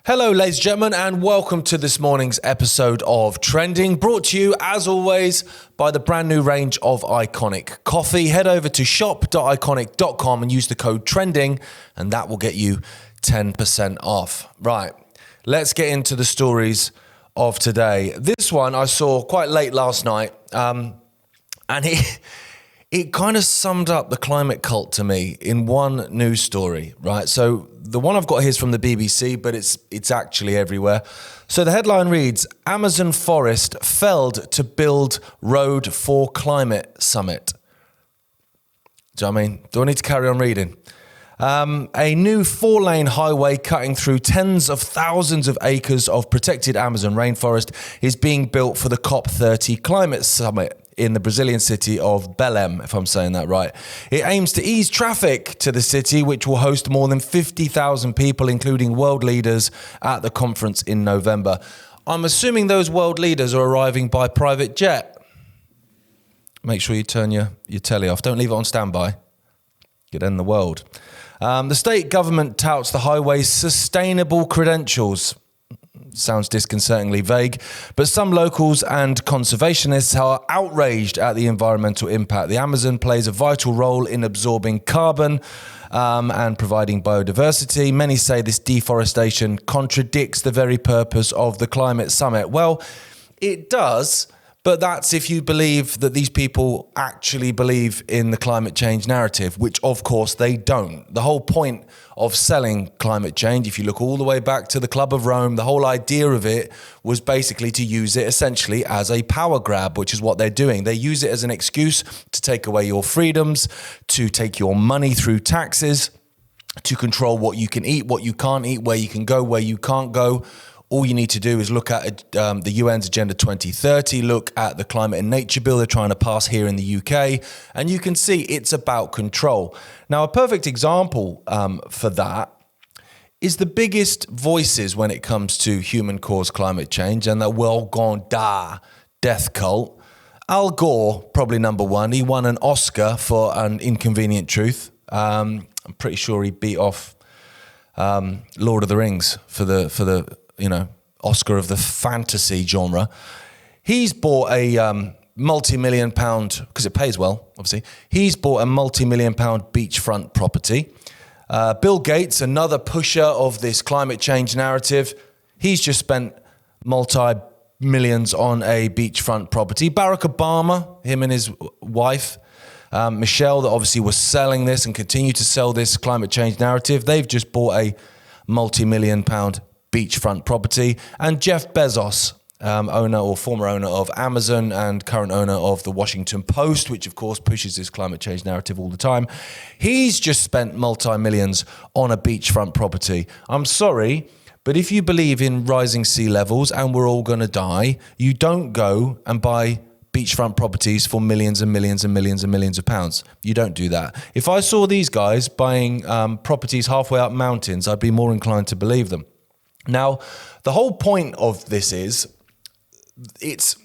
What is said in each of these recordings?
Hello, ladies and gentlemen, and welcome to this morning's episode of Trending, brought to you, as always, by the brand new range of Iconic Coffee. Head over to shop.iconic.com and use the code TRENDING, and that will get you 10% off. Right, let's get into the stories of today. This one I saw quite late last night, and it kind of summed up the climate cult to me in one news story, right? So the one I've got here is from the BBC, but it's actually everywhere. So the headline reads, Amazon forest felled to build road for climate summit. Do you know what I mean? Do I need to carry on reading? A new 4-lane highway cutting through tens of thousands of acres of protected Amazon rainforest is being built for the COP30 climate summit in the Brazilian city of Belém, if I'm saying that right. It aims to ease traffic to the city, which will host more than 50,000 people, including world leaders, at the conference in November. I'm assuming those world leaders are arriving by private jet. Make sure you turn your telly off. Don't leave it on standby. Could end the world. The state government touts the highway's sustainable credentials. Sounds disconcertingly vague, but some locals and conservationists are outraged at the environmental impact. The Amazon plays a vital role in absorbing carbon and providing biodiversity. Many say this deforestation contradicts the very purpose of the climate summit. Well, it does, but that's if you believe that these people actually believe in the climate change narrative, which of course they don't. The whole point of selling climate change, if you look all the way back to the Club of Rome, the whole idea of it was basically to use it essentially as a power grab, which is what they're doing. They use it as an excuse to take away your freedoms, to take your money through taxes, to control what you can eat, what you can't eat, where you can go, where you can't go. All you need to do is look at the UN's Agenda 2030, look at the Climate and Nature Bill they're trying to pass here in the UK, and you can see it's about control. Now, a perfect example for that is the biggest voices when it comes to human-caused climate change and the well-gone death cult. Al Gore, probably number one. He won an Oscar for An Inconvenient Truth. I'm pretty sure he beat off Lord of the Rings for the Oscar of the fantasy genre. He's bought a multi-million pound, because it pays well, obviously. He's bought a multi-million pound beachfront property. Bill Gates, another pusher of this climate change narrative, he's just spent multi-millions on a beachfront property. Barack Obama, him and his wife, Michelle, that obviously was selling this and continue to sell this climate change narrative, they've just bought a multi-million pound beachfront property. And Jeff Bezos, owner or former owner of Amazon and current owner of the Washington Post, which of course pushes this climate change narrative all the time, he's just spent multi-millions on a beachfront property. I'm sorry, but if you believe in rising sea levels and we're all going to die, you don't go and buy beachfront properties for millions and millions and millions and millions of pounds. You don't do that. If I saw these guys buying properties halfway up mountains, I'd be more inclined to believe them. Now, the whole point of this is, the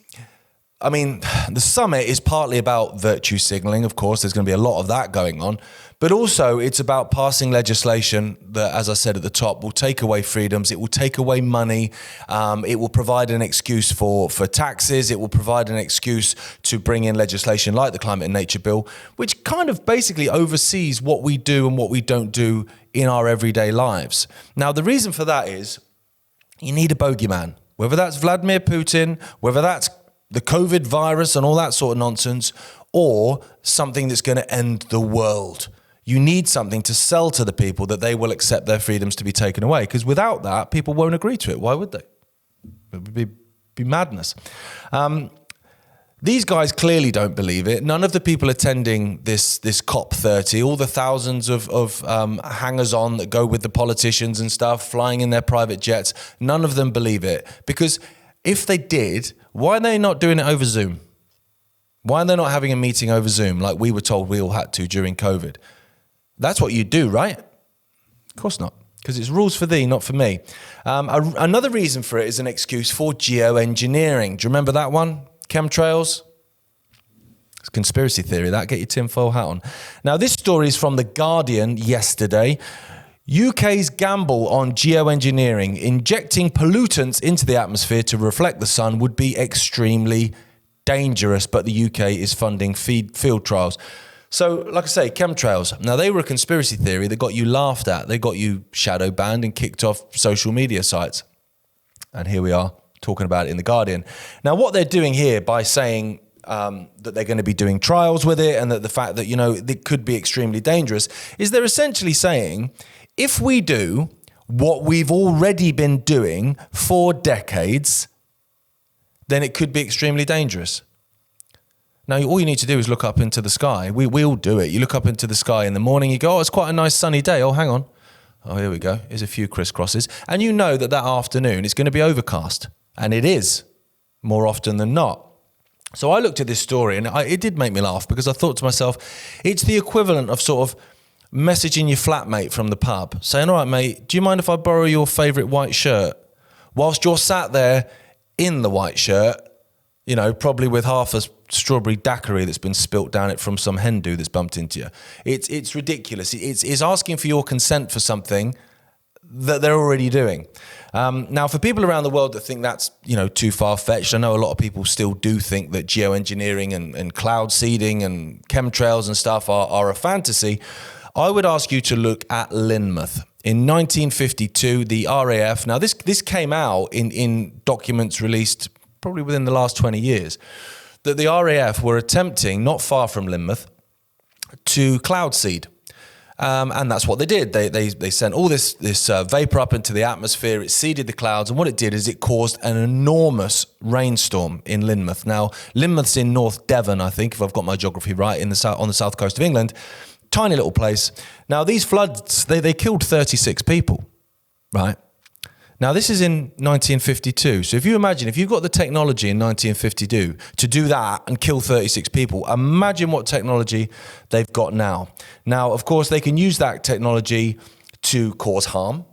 summit is partly about virtue signaling. Of course, there's going to be a lot of that going on, but also it's about passing legislation that, as I said at the top, will take away freedoms. It will take away money. It will provide an excuse for taxes. It will provide an excuse to bring in legislation like the Climate and Nature Bill, which kind of basically oversees what we do and what we don't do in our everyday lives. Now, the reason for that is you need a bogeyman, whether that's Vladimir Putin, whether that's the COVID virus and all that sort of nonsense, or something that's going to end the world. You need something to sell to the people that they will accept their freedoms to be taken away, because without that, people won't agree to it. Why would they? It would be madness. These guys clearly don't believe it. None of the people attending this COP30, all the thousands of hangers-on that go with the politicians and stuff, flying in their private jets, none of them believe it. Because if they did, why are they not doing it over Zoom? Why are they not having a meeting over Zoom like we were told we all had to during COVID? That's what you do, right? Of course not, because it's rules for thee, not for me. Another reason for it is an excuse for geoengineering. Do you remember that one? Chemtrails? It's a conspiracy theory, that. Get your tinfoil hat on. Now, this story is from The Guardian yesterday. UK's gamble on geoengineering, injecting pollutants into the atmosphere to reflect the sun, would be extremely dangerous, but the UK is funding field trials. So, like I say, chemtrails. Now, they were a conspiracy theory that got you laughed at. They got you shadow banned and kicked off social media sites. And here we are talking about it in The Guardian. Now, what they're doing here by saying that they're going to be doing trials with it and that the fact that, it could be extremely dangerous is they're essentially saying, if we do what we've already been doing for decades, then it could be extremely dangerous. Now, all you need to do is look up into the sky. We all do it. You look up into the sky in the morning, you go, oh, it's quite a nice sunny day. Oh, hang on. Oh, here we go. Here's a few crisscrosses. And you know that afternoon it's going to be overcast. And it is, more often than not. So I looked at this story and it did make me laugh because I thought to myself, it's the equivalent of sort of messaging your flatmate from the pub, saying, all right, mate, do you mind if I borrow your favourite white shirt? Whilst you're sat there in the white shirt, probably with half a strawberry daiquiri that's been spilt down it from some hen do that's bumped into you. It's ridiculous. It's asking for your consent for something that they're already doing. Now, for people around the world that think that's, too far-fetched, I know a lot of people still do think that geoengineering and cloud seeding and chemtrails and stuff are a fantasy. I would ask you to look at Lynmouth. In 1952, the RAF, now this came out in documents released probably within the last 20 years, that the RAF were attempting, not far from Lynmouth, to cloud seed. And that's what they did. They sent all this vapor up into the atmosphere. It seeded the clouds. And what it did is it caused an enormous rainstorm in Lynmouth. Now, Lynmouth's in North Devon, I think, if I've got my geography right, on the south coast of England. Tiny little place. Now, these floods, they killed 36 people, right? Now, this is in 1952. So if you imagine, if you've got the technology in 1952 to do that and kill 36 people, imagine what technology they've got now. Now, of course, they can use that technology to cause harm,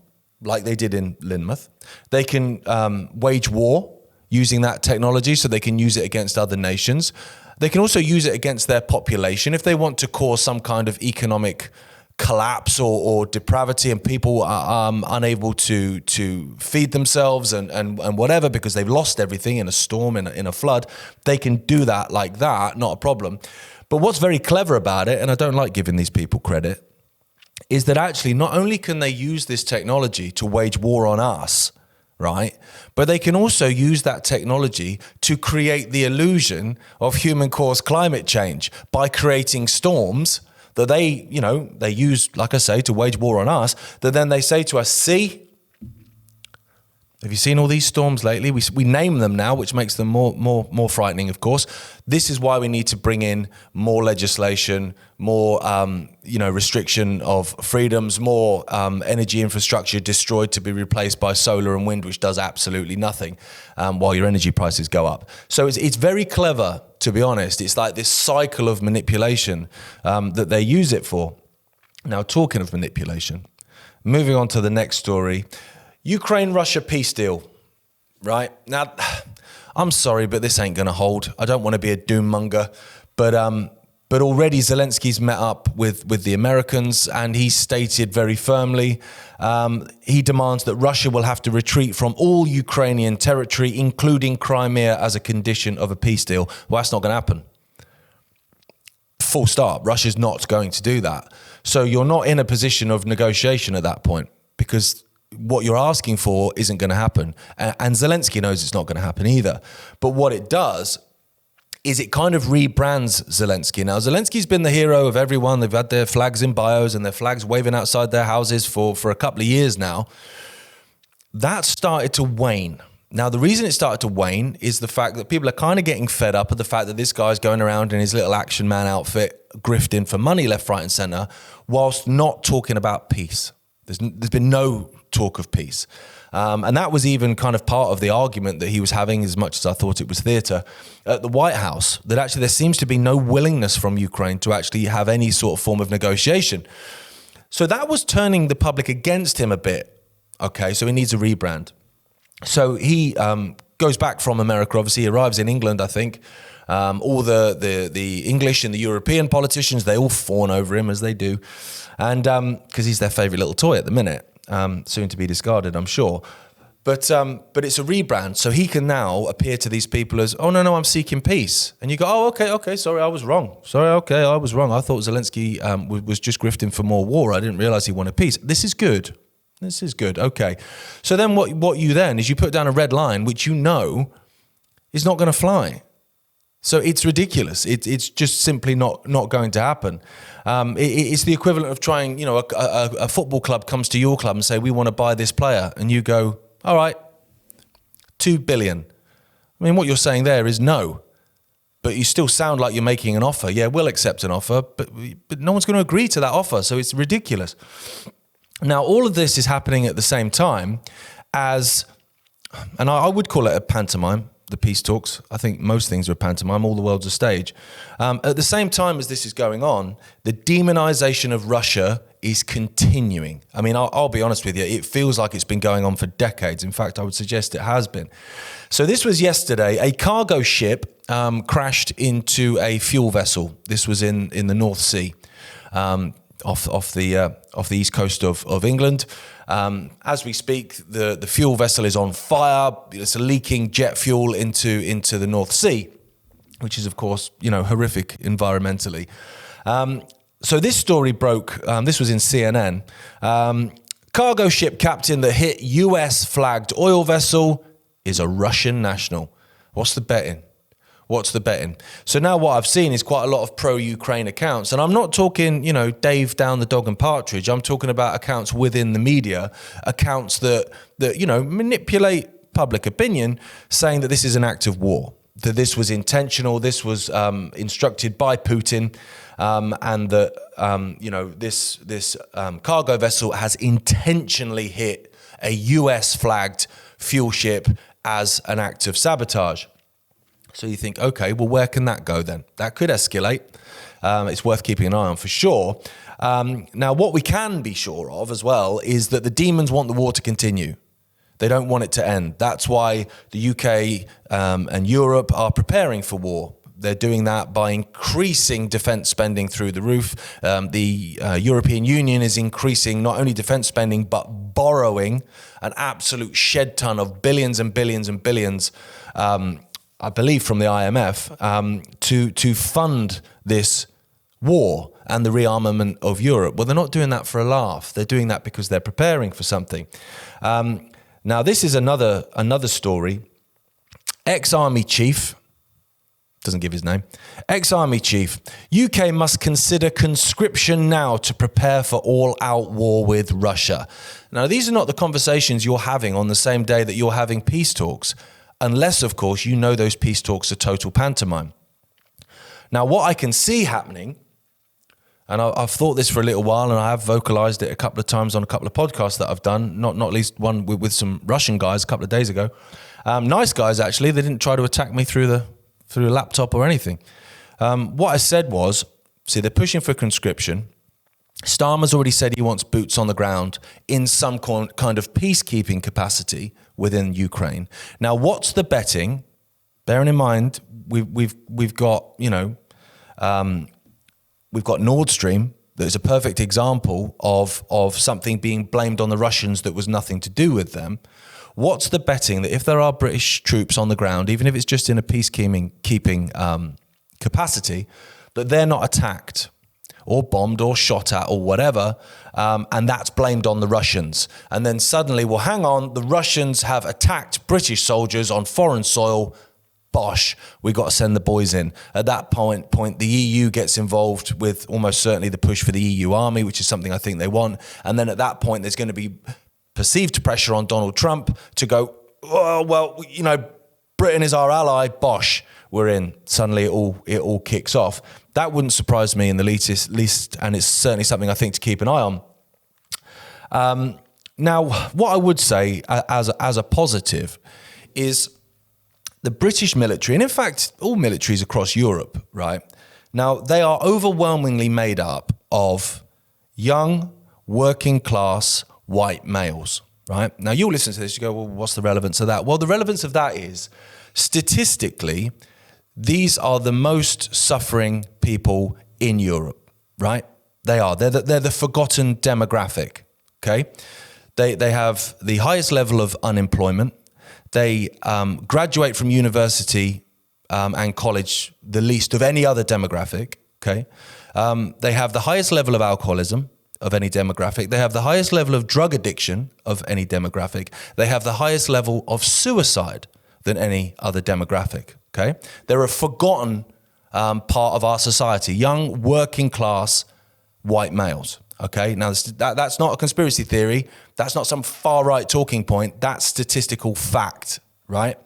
like they did in Lynmouth. They can wage war using that technology, so they can use it against other nations. They can also use it against their population if they want to cause some kind of economic collapse or depravity and people are unable to feed themselves and whatever because they've lost everything in a storm, in a flood. They can do that like that, not a problem. But what's very clever about it, and I don't like giving these people credit, is that actually not only can they use this technology to wage war on us, right? But they can also use that technology to create the illusion of human-caused climate change by creating storms that they use, like I say, to wage war on us, that then they say to us, see, have you seen all these storms lately? We name them now, which makes them more frightening, of course. This is why we need to bring in more legislation, more restriction of freedoms, more energy infrastructure destroyed to be replaced by solar and wind, which does absolutely nothing while your energy prices go up. So it's very clever, to be honest. It's like this cycle of manipulation that they use it for. Now, talking of manipulation, moving on to the next story. Ukraine-Russia peace deal, right? Now, I'm sorry, but this ain't going to hold. I don't want to be a doom monger, but already Zelensky's met up with the Americans, and he stated very firmly he demands that Russia will have to retreat from all Ukrainian territory, including Crimea, as a condition of a peace deal. Well, that's not going to happen. Full stop. Russia's not going to do that. So you're not in a position of negotiation at that point because what you're asking for isn't going to happen. And Zelensky knows it's not going to happen either. But what it does is it kind of rebrands Zelensky. Now, Zelensky's been the hero of everyone. They've had their flags in bios and their flags waving outside their houses for a couple of years now. That started to wane. Now, the reason it started to wane is the fact that people are kind of getting fed up of the fact that this guy's going around in his little action man outfit, grifting for money left, right and centre, whilst not talking about peace. There's been no talk of peace. And that was even kind of part of the argument that he was having, as much as I thought it was theatre, at the White House, that actually there seems to be no willingness from Ukraine to actually have any sort of form of negotiation. So that was turning the public against him a bit. Okay, so he needs a rebrand. So he goes back from America, obviously, he arrives in England, I think. All the English and the European politicians, they all fawn over him, as they do. And because he's their favourite little toy at the minute, soon to be discarded, I'm sure. But it's a rebrand, so he can now appear to these people as, oh, no, I'm seeking peace. And you go, oh, okay, sorry, I was wrong. I thought Zelensky was just grifting for more war. I didn't realise he wanted peace. This is good. Okay. So then what you then is you put down a red line, which you know is not going to fly. So it's ridiculous. It's just simply not going to happen. It's the equivalent of trying, a football club comes to your club and say, we want to buy this player. And you go, all right, 2 billion. I mean, what you're saying there is no, but you still sound like you're making an offer. Yeah, we'll accept an offer, but no one's going to agree to that offer. So it's ridiculous. Now, all of this is happening at the same time as, and I would call it a pantomime, the peace talks. I think most things are a pantomime. All the world's a stage. At the same time as this is going on, the demonization of Russia is continuing. I mean, I'll be honest with you. It feels like it's been going on for decades. In fact, I would suggest it has been. So this was yesterday. A cargo ship crashed into a fuel vessel. This was in the North Sea, off the east coast of England. As we speak, the fuel vessel is on fire. It's leaking jet fuel into the North Sea, which is, of course, horrific environmentally. So this story broke. This was in CNN. Cargo ship captain that hit US flagged oil vessel is a Russian national. What's the betting? So now what I've seen is quite a lot of pro-Ukraine accounts. And I'm not talking, Dave down the dog and partridge. I'm talking about accounts within the media, accounts that manipulate public opinion, saying that this is an act of war, that this was intentional, this was instructed by Putin, and that, this cargo vessel has intentionally hit a US-flagged fuel ship as an act of sabotage. So you think, okay, well, where can that go then? That could escalate. It's worth keeping an eye on for sure. Now, what we can be sure of as well is that the demons want the war to continue. They don't want it to end. That's why the UK and Europe are preparing for war. They're doing that by increasing defence spending through the roof. The European Union is increasing not only defence spending, but borrowing an absolute shed ton of billions and billions and billions, I believe from the IMF, to fund this war and the rearmament of Europe. Well, they're not doing that for a laugh. They're doing that because they're preparing for something. Now, this is another story. Ex-army chief, doesn't give his name, ex-army chief, UK must consider conscription now to prepare for all-out war with Russia. Now, these are not the conversations you're having on the same day that you're having peace talks. Unless, of course, you know those peace talks are total pantomime. Now, what I can see happening, and I've thought this for a little while, and I have vocalized it a couple of times on a couple of podcasts that I've done, not least one with some Russian guys a couple of days ago. Nice guys, actually. They didn't try to attack me through a laptop or anything. What I said was, see, they're pushing for conscription. Starmer's already said he wants boots on the ground in some kind of peacekeeping capacity within Ukraine. Now, what's the betting? Bearing in mind, we've got Nord Stream. That is a perfect example of something being blamed on the Russians that was nothing to do with them. What's the betting that if there are British troops on the ground, even if it's just in a peacekeeping capacity, that they're not attacked or bombed or shot at or whatever, and that's blamed on the Russians. And then suddenly, well, hang on, the Russians have attacked British soldiers on foreign soil. Bosh, we got to send the boys in. At that point, the EU gets involved with almost certainly the push for the EU army, which is something I think they want. And then at that point, there's going to be perceived pressure on Donald Trump to go, oh, well, Britain is our ally, bosh, we're in. Suddenly it all kicks off. That wouldn't surprise me in the least, and it's certainly something I think to keep an eye on. Now, what I would say as a positive is the British military, and in fact, all militaries across Europe, right? Now, they are overwhelmingly made up of young, working class, white males. right? Now you'll listen to this, you go, well, what's the relevance of that? Well, the relevance of that is, statistically, these are the most suffering people in Europe, right? They are. They're the forgotten demographic, okay? They have the highest level of unemployment. They graduate from university and college the least of any other demographic, okay? They have the highest level of alcoholism of any demographic. They have the highest level of drug addiction of any demographic. They have the highest level of suicide than any other demographic, okay? They're a forgotten part of our society, young, working class, white males, okay? Now, that's not a conspiracy theory. That's not some far-right talking point. That's statistical fact, right?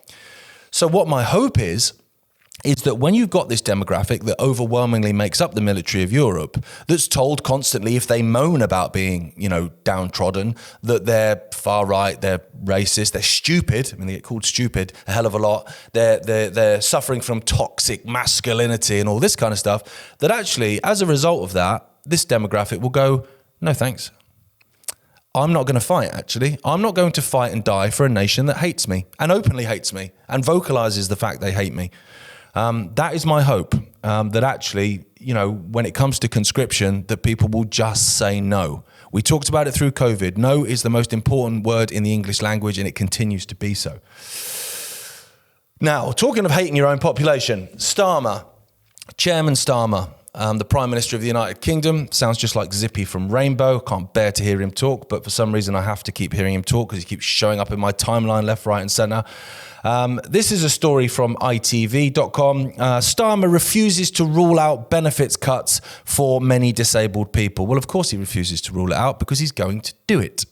So what my hope is that when you've got this demographic that overwhelmingly makes up the military of Europe, that's told constantly, if they moan about being, downtrodden, that they're far right, they're racist, they're stupid. I mean, they get called stupid a hell of a lot. They're suffering from toxic masculinity and all this kind of stuff, that actually, as a result of that, this demographic will go, no thanks. I'm not going to fight, actually. I'm not going to fight and die for a nation that hates me and openly hates me and vocalizes the fact they hate me. That is my hope, that actually, when it comes to conscription, that people will just say no. We talked about it through COVID. No is the most important word in the English language, and it continues to be so. Now, talking of hating your own population, Starmer, Chairman Starmer, the Prime Minister of the United Kingdom, sounds just like Zippy from Rainbow. Can't bear to hear him talk, but for some reason I have to keep hearing him talk because he keeps showing up in my timeline left, right and centre. This is a story from itv.com. Starmer refuses to rule out benefits cuts for many disabled people. Well, of course he refuses to rule it out because he's going to do it.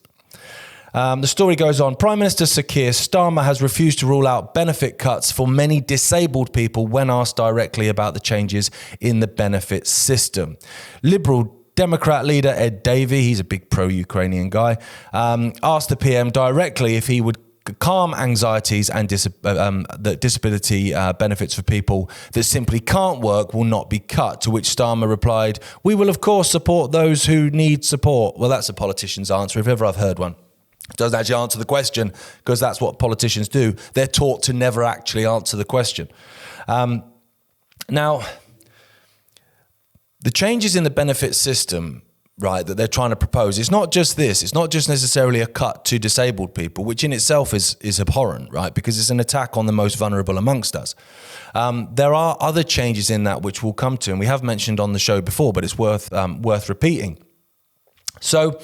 The story goes on. Prime Minister Sir Keir Starmer has refused to rule out benefit cuts for many disabled people when asked directly about the changes in the benefit system. Liberal Democrat leader Ed Davey, he's a big pro-Ukrainian guy, asked the PM directly if he would calm anxieties and that disability benefits for people that simply can't work will not be cut, to which Starmer replied, "We will of course support those who need support." Well, that's a politician's answer if ever I've heard one. Doesn't actually answer the question, because that's what politicians do. They're taught to never actually answer the question. Now, the changes in the benefit system, right, that they're trying to propose, it's not just this. It's not just necessarily a cut to disabled people, which in itself is abhorrent, right, because it's an attack on the most vulnerable amongst us. There are other changes in that which we'll come to, and we have mentioned on the show before, but it's worth repeating. So,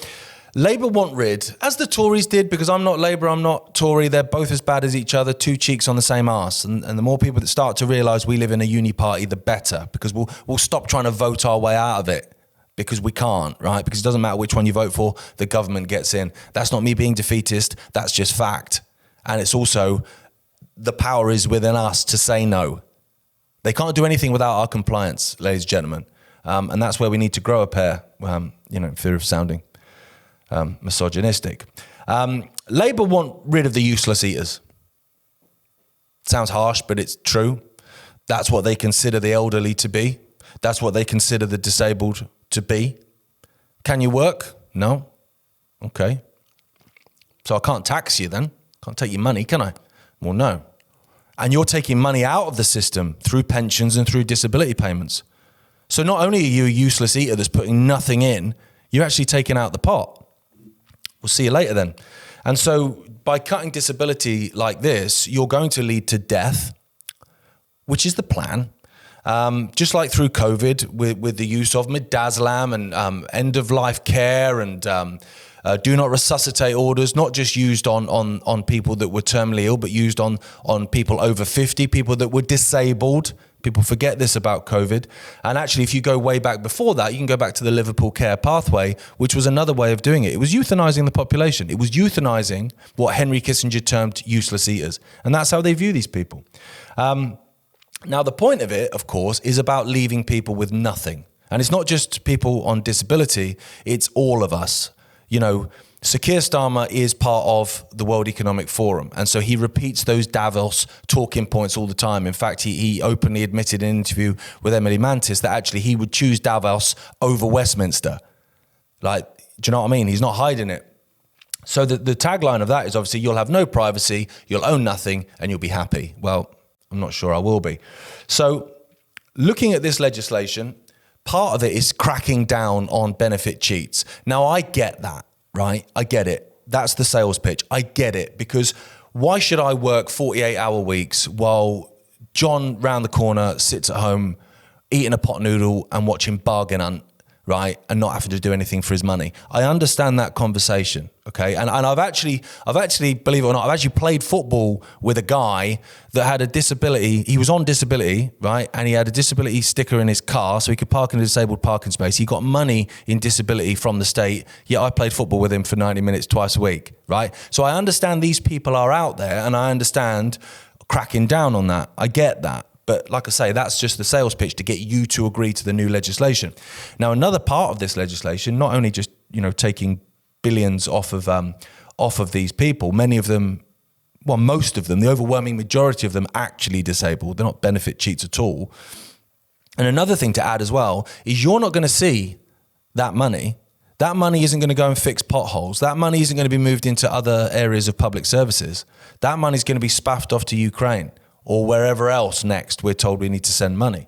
Labour want rid, as the Tories did, because I'm not Labour, I'm not Tory, they're both as bad as each other, two cheeks on the same arse. And the more people that start to realise we live in a uni-party, the better, because we'll stop trying to vote our way out of it, because we can't, right? Because it doesn't matter which one you vote for, the government gets in. That's not me being defeatist, that's just fact. And it's also, the power is within us to say no. They can't do anything without our compliance, ladies and gentlemen. And that's where we need to grow a pair, fear of sounding misogynistic. Labour want rid of the useless eaters. Sounds harsh, but it's true. That's what they consider the elderly to be. That's what they consider the disabled to be. Can you work? No. Okay. So I can't tax you then. Can't take your money, can I? Well, no. And you're taking money out of the system through pensions and through disability payments. So not only are you a useless eater that's putting nothing in, you're actually taking out the pot. We'll see you later then. And so by cutting disability like this, you're going to lead to death, which is the plan. Just like through COVID with the use of midazolam and end-of-life care and do not resuscitate orders, not just used on people that were terminally ill, but used on people over 50, people that were disabled. People forget this about COVID. And actually, if you go way back before that, you can go back to the Liverpool Care Pathway, which was another way of doing it. It was euthanizing the population. It was euthanizing what Henry Kissinger termed useless eaters. And that's how they view these people. Now, the point of it, of course, is about leaving people with nothing. And it's not just people on disability, it's all of us. Sir Keir Starmer is part of the World Economic Forum, and so he repeats those Davos talking points all the time. In fact, he openly admitted in an interview with Emily Mantis that actually he would choose Davos over Westminster. Do you know what I mean? He's not hiding it. So the tagline of that is obviously you'll have no privacy, you'll own nothing, and you'll be happy. Well, I'm not sure I will be. So looking at this legislation, part of it is cracking down on benefit cheats. Now, I get that, right? I get it. That's the sales pitch. I get it, because why should I work 48-hour weeks while John round the corner sits at home eating a pot noodle and watching Bargain Hunt, right, and not having to do anything for his money? I understand that conversation, okay? And I've actually, believe it or not, I've actually played football with a guy that had a disability. He was on disability, right? And he had a disability sticker in his car so he could park in a disabled parking space. He got money in disability from the state, yet I played football with him for 90 minutes twice a week, right? So I understand these people are out there, and I understand cracking down on that. I get that. But like I say, that's just the sales pitch to get you to agree to the new legislation. Now, another part of this legislation, not only just, taking billions off of these people, many of them, well, most of them, the overwhelming majority of them actually disabled. They're not benefit cheats at all. And another thing to add as well is you're not going to see that money. That money isn't going to go and fix potholes. That money isn't going to be moved into other areas of public services. That money is going to be spaffed off to Ukraine or wherever else next we're told we need to send money.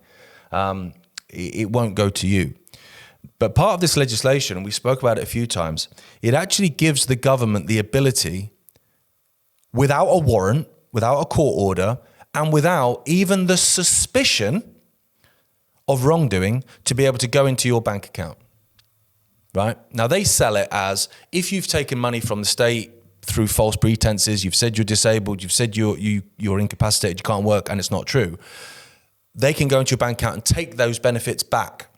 It won't go to you. But part of this legislation, and we spoke about it a few times, it actually gives the government the ability, without a warrant, without a court order, and without even the suspicion of wrongdoing, to be able to go into your bank account, right? Now, they sell it as, if you've taken money from the state through false pretenses, you've said you're disabled, you've said you're incapacitated, you can't work, and it's not true, they can go into your bank account and take those benefits back.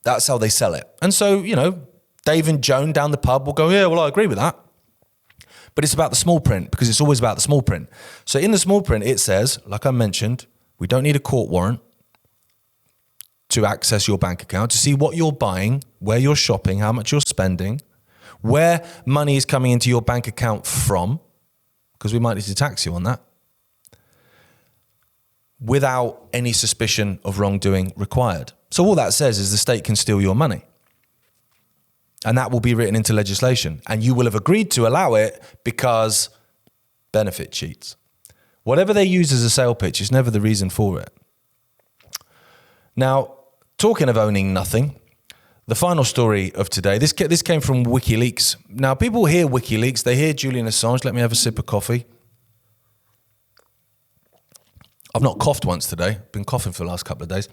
That's how they sell it. And so, Dave and Joan down the pub will go, yeah, well, I agree with that. But it's about the small print, because it's always about the small print. So in the small print, it says, like I mentioned, we don't need a court warrant to access your bank account, to see what you're buying, where you're shopping, how much you're spending, where money is coming into your bank account from, because we might need to tax you on that, without any suspicion of wrongdoing required. So all that says is the state can steal your money. And that will be written into legislation. And you will have agreed to allow it because benefit cheats. Whatever they use as a sale pitch is never the reason for it. Now, talking of owning nothing, the final story of today, this came from Wikileaks. Now, people hear Wikileaks, they hear Julian Assange. Let me have a sip of coffee. I've not coughed once today. Been coughing for the last couple of days.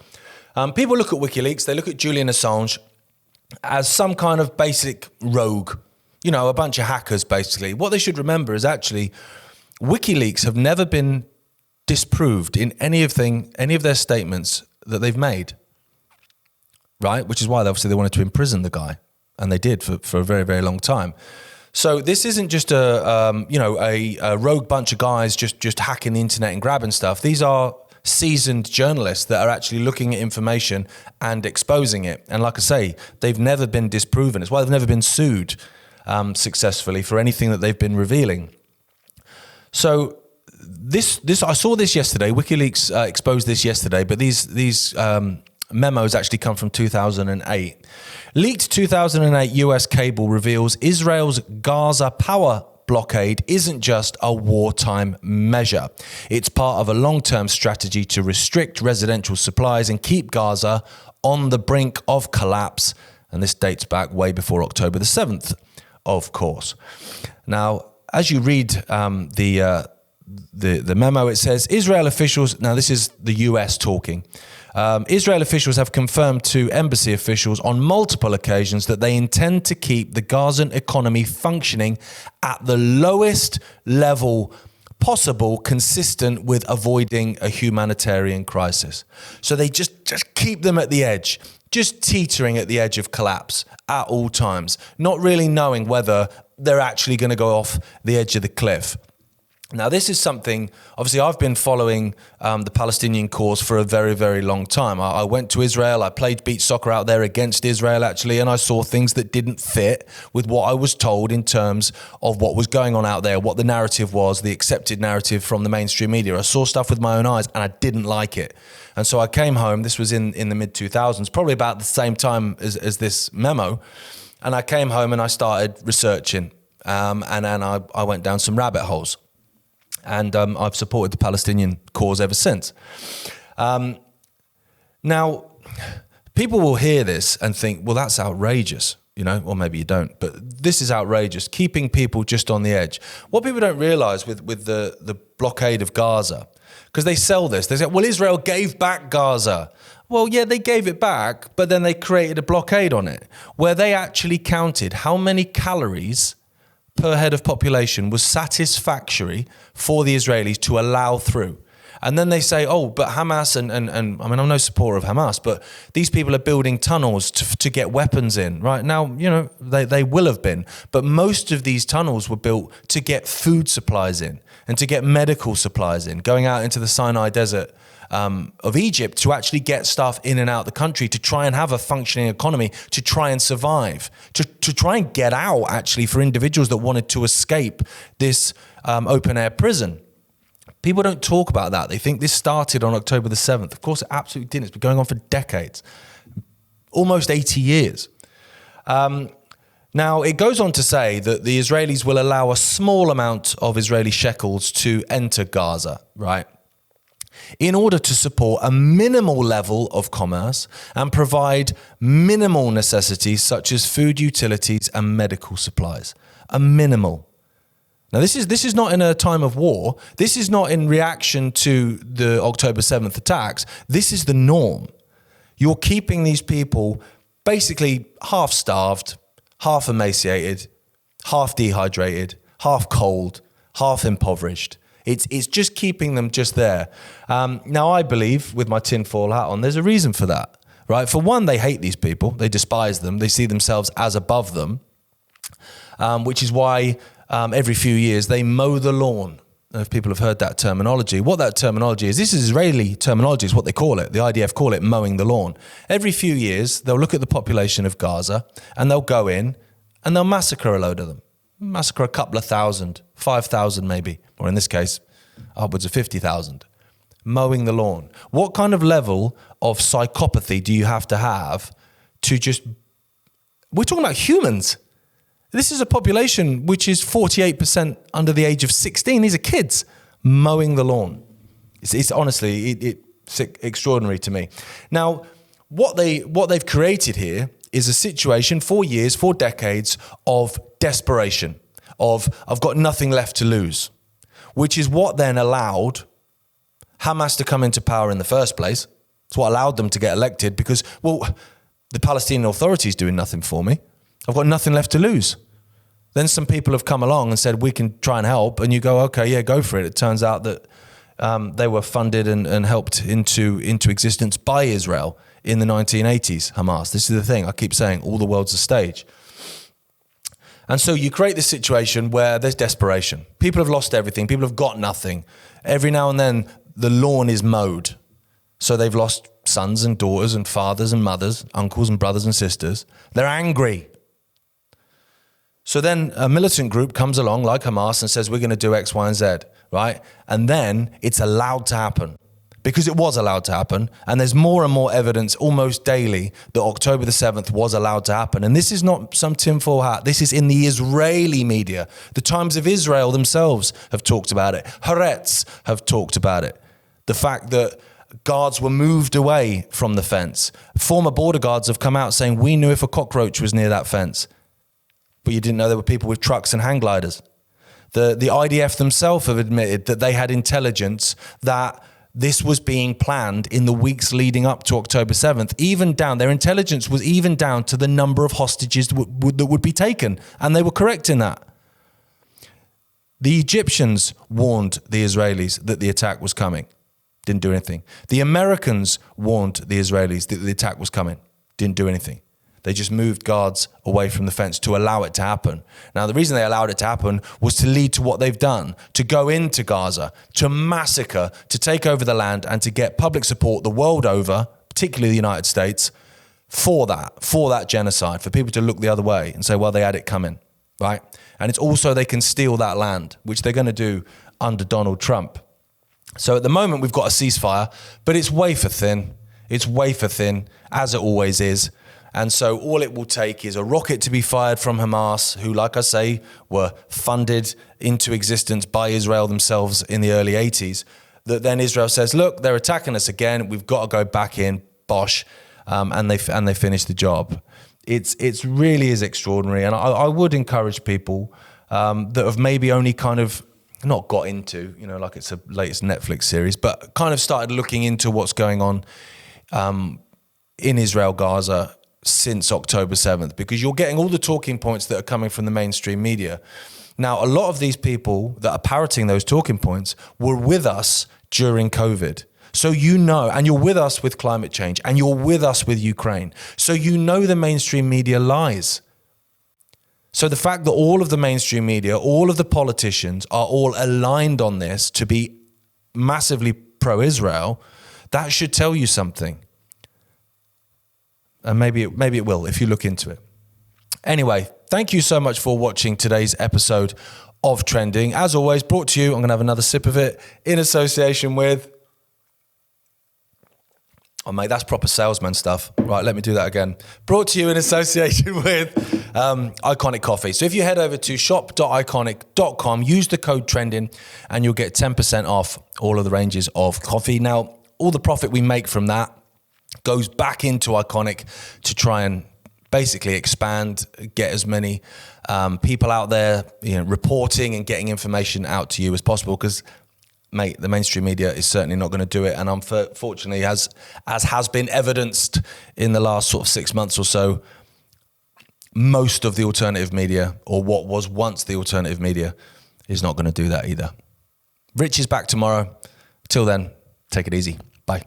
People look at Wikileaks, they look at Julian Assange as some kind of basic rogue, a bunch of hackers, basically. What they should remember is actually Wikileaks have never been disproved in any of their statements that they've made. Right, which is why they wanted to imprison the guy, and they did for a very, very long time. So this isn't just a rogue bunch of guys just hacking the internet and grabbing stuff. These are seasoned journalists that are actually looking at information and exposing it. And like I say, they've never been disproven. It's why they've never been sued successfully for anything that they've been revealing. So this I saw this yesterday. WikiLeaks exposed this yesterday, but these memos actually come from 2008. Leaked 2008 US cable reveals Israel's Gaza power blockade isn't just a wartime measure. It's part of a long-term strategy to restrict residential supplies and keep Gaza on the brink of collapse. And this dates back way before October the 7th, of course. Now, as you read the memo, it says Israel officials, now this is the US talking, Israel officials have confirmed to embassy officials on multiple occasions that they intend to keep the Gazan economy functioning at the lowest level possible, consistent with avoiding a humanitarian crisis. So they just keep them at the edge, just teetering at the edge of collapse at all times, not really knowing whether they're actually going to go off the edge of the cliff. Now, this is something, obviously, I've been following the Palestinian cause for a very, very long time. I went to Israel, I played beach soccer out there against Israel, actually, and I saw things that didn't fit with what I was told in terms of what was going on out there, what the narrative was, the accepted narrative from the mainstream media. I saw stuff with my own eyes, and I didn't like it. And so I came home, this was in the mid-2000s, probably about the same time as this memo, and I came home and I started researching. and I went down some rabbit holes. And I've supported the Palestinian cause ever since. Now, people will hear this and think, well, that's outrageous, or maybe you don't, but this is outrageous, keeping people just on the edge. What people don't realize with the blockade of Gaza, because they sell this, they say, well, Israel gave back Gaza. Well, yeah, they gave it back, but then they created a blockade on it, where they actually counted how many calories per head of population was satisfactory for the Israelis to allow through. And then they say, oh, but Hamas, and I mean, I'm no supporter of Hamas, but these people are building tunnels to get weapons in. Right now, they will have been. But most of these tunnels were built to get food supplies in and to get medical supplies in, going out into the Sinai Desert of Egypt to actually get stuff in and out the country, to try and have a functioning economy, to try and survive, to try and get out, actually, for individuals that wanted to escape this open-air prison. People don't talk about that. They think this started on October the 7th. Of course, it absolutely didn't. It's been going on for decades, almost 80 years. Now, it goes on to say that the Israelis will allow a small amount of Israeli shekels to enter Gaza, right, in order to support a minimal level of commerce and provide minimal necessities such as food, utilities, and medical supplies. A minimal. Now, this is not in a time of war. This is not in reaction to the October 7th attacks. This is the norm. You're keeping these people basically half starved, half emaciated, half dehydrated, half cold, half impoverished. It's just keeping them just there. Now, I believe, with my tinfoil hat on, there's a reason for that, right? For one, they hate these people. They despise them. They see themselves as above them, which is why every few years they mow the lawn. If people have heard that terminology, what that terminology is, this is Israeli terminology, is what they call it. The IDF call it mowing the lawn. Every few years, they'll look at the population of Gaza and they'll go in and they'll massacre a load of them. Massacre a couple of thousand, 5,000 maybe, or in this case, upwards of 50,000. Mowing the lawn. What kind of level of psychopathy do you have to just... We're talking about humans. This is a population which is 48% under the age of 16. These are kids mowing the lawn. It's honestly, it's extraordinary to me. Now, what they've created here is a situation for years, for decades, of desperation, of I've got nothing left to lose, which is what then allowed Hamas to come into power in the first place. It's what allowed them to get elected because, well, the Palestinian Authority is doing nothing for me. I've got nothing left to lose. Then some people have come along and said, we can try and help. And you go, okay, yeah, go for it. It turns out that they were funded and helped into existence by Israel in the 1980s, Hamas. This is the thing. I keep saying, all the world's a stage. And so you create this situation where there's desperation. People have lost everything. People have got nothing. Every now and then, the lawn is mowed. So they've lost sons and daughters and fathers and mothers, uncles and brothers and sisters. They're angry. So then a militant group comes along like Hamas and says, we're going to do X, Y, and Z, right? And then it's allowed to happen because it was allowed to happen. And there's more and more evidence almost daily that October the 7th was allowed to happen. And this is not some tinfoil hat. This is in the Israeli media. The Times of Israel themselves have talked about it. Haaretz have talked about it. The fact that guards were moved away from the fence. Former border guards have come out saying, we knew if a cockroach was near that fence. But you didn't know there were people with trucks and hang gliders. The IDF themselves have admitted that they had intelligence that this was being planned in the weeks leading up to October 7th. Even down, their intelligence was even down to the number of hostages that would be taken. And they were correct in that. The Egyptians warned the Israelis that the attack was coming. Didn't do anything. The Americans warned the Israelis that the attack was coming. Didn't do anything. They just moved guards away from the fence to allow it to happen. Now, the reason they allowed it to happen was to lead to what they've done, to go into Gaza, to massacre, to take over the land, and to get public support the world over, particularly the United States, for that genocide, for people to look the other way and say, well, they had it coming, right? And it's also they can steal that land, which they're going to do under Donald Trump. So at the moment, we've got a ceasefire, but it's wafer thin. It's wafer thin, as it always is. And so all it will take is a rocket to be fired from Hamas, who, like I say, were funded into existence by Israel themselves in the early 80s, that then Israel says, look, they're attacking us again. We've got to go back in, bosh, and they finish the job. It's really is extraordinary. And I would encourage people that have maybe only kind of not got into, like it's a latest Netflix series, but kind of started looking into what's going on in Israel, Gaza since October 7th, because you're getting all the talking points that are coming from the mainstream media. Now, a lot of these people that are parroting those talking points were with us during COVID. So and you're with us with climate change, and you're with us with Ukraine. So the mainstream media lies. So the fact that all of the mainstream media, all of the politicians are all aligned on this to be massively pro-Israel, that should tell you something. And maybe it will if you look into it. Anyway, thank you so much for watching today's episode of Trending. As always, brought to you, I'm going to have another sip of it, in association with... Oh, mate, that's proper salesman stuff. Right, let me do that again. Brought to you in association with Iconic Coffee. So if you head over to shop.iconic.com, use the code TRENDING, and you'll get 10% off all of the ranges of coffee. Now, all the profit we make from that goes back into Iconic to try and basically expand, get as many people out there, reporting and getting information out to you as possible, because... mate, the mainstream media is certainly not going to do it. And unfortunately, as has been evidenced in the last sort of 6 months or so, most of the alternative media, or what was once the alternative media, is not going to do that either. Rich is back tomorrow. Till then, take it easy. Bye.